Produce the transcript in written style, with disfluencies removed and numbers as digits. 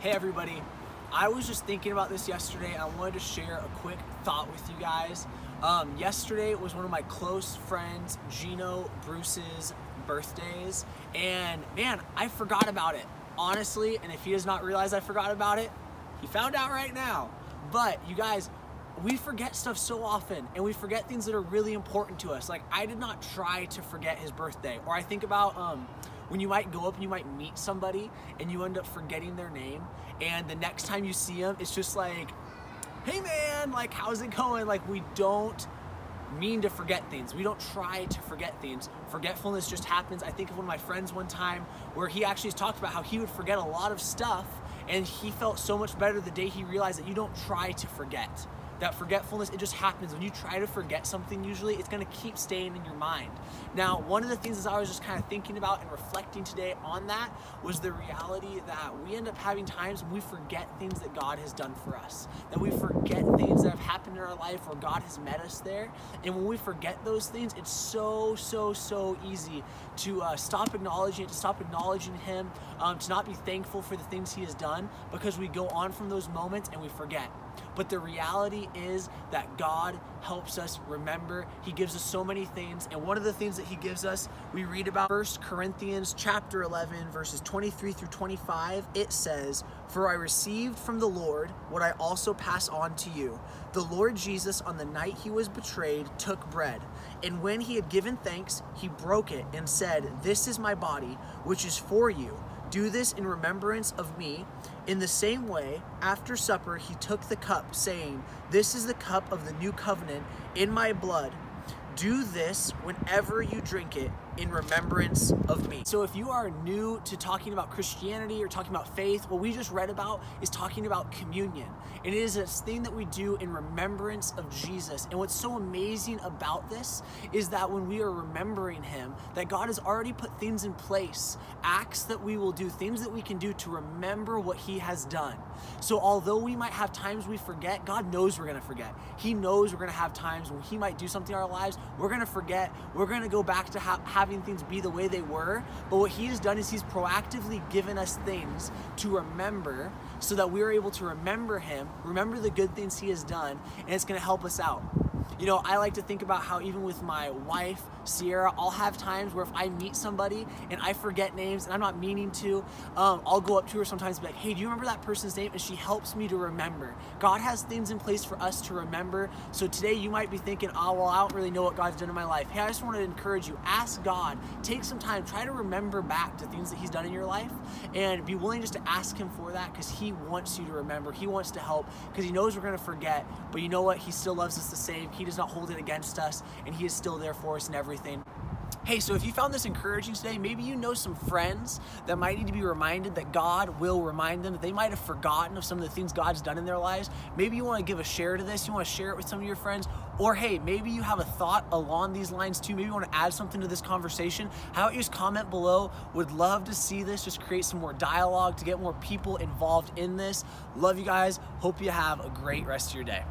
Hey everybody, I was just thinking about this yesterday. I wanted to share a quick thought with you guys. Yesterday was one of my close friends, Gino Bruce's birthdays, and man, I forgot about it, honestly, and if he does not realize I forgot about it, he found out right now. But you guys, we forget stuff so often, and we forget things that are really important to us. Like, I did not try to forget his birthday. Or I think about when you might go up and you might meet somebody and you end up forgetting their name, and the next time you see them, it's just like, hey man, like, how's it going? Like, we don't mean to forget things. We don't try to forget things. Forgetfulness just happens. I think of one of my friends one time where he actually talked about how he would forget a lot of stuff, and he felt so much better the day he realized that you don't try to forget. That forgetfulness, it just happens. When you try to forget something, usually it's gonna keep staying in your mind. Now, one of the things that I was just kind of thinking about and reflecting today on that was the reality that we end up having times when we forget things that God has done for us. That we forget things that have happened in our life where God has met us there. And when we forget those things, it's so easy to stop acknowledging it, to stop acknowledging Him, to not be thankful for the things He has done, because we go on from those moments and we forget. But the reality is that God helps us remember. He gives us so many things, and one of the things that He gives us, we read about 1 Corinthians chapter 11, verses 23 through 25. It says, "For I received from the Lord what I also pass on to you. The Lord Jesus, on the night He was betrayed, took bread, and when He had given thanks, He broke it and said, 'This is my body, which is for you. Do this in remembrance of me.' In the same way, after supper, He took the cup, saying, 'This is the cup of the new covenant in my blood. Do this whenever you drink it in remembrance of me.'" So if you are new to talking about Christianity or talking about faith, what we just read about is talking about communion. And it is this thing that we do in remembrance of Jesus. And what's so amazing about this is that when we are remembering Him, that God has already put things in place, acts that we will do, things that we can do to remember what He has done. So although we might have times we forget, God knows we're gonna forget. He knows we're gonna have times when He might do something in our lives, we're gonna forget, we're gonna go back to having things be the way they were. But what He has done is He's proactively given us things to remember, so that we are able to remember Him, remember the good things He has done, and it's gonna help us out. You know, I like to think about how even with my wife, Sierra, I'll have times where if I meet somebody and I forget names and I'm not meaning to, I'll go up to her sometimes and be like, "Hey, do you remember that person's name?" And she helps me to remember. God has things in place for us to remember. So today you might be thinking, "Oh, well, I don't really know what God's done in my life." Hey, I just want to encourage you, ask God, take some time, try to remember back to things that He's done in your life, and be willing just to ask Him for that, because He wants you to remember. He wants to help, because He knows we're going to forget, but you know what? He still loves us the same. He does not hold it against us, and He is still there for us in everything. Hey, so if you found this encouraging today, maybe you know some friends that might need to be reminded that God will remind them, that they might have forgotten of some of the things God's done in their lives. Maybe you want to give a share to this, you want to share it with some of your friends, or hey, maybe you have a thought along these lines too. Maybe you want to add something to this conversation. How about you just comment below? Would love to see this, just create some more dialogue to get more people involved in this. Love you guys. Hope you have a great rest of your day.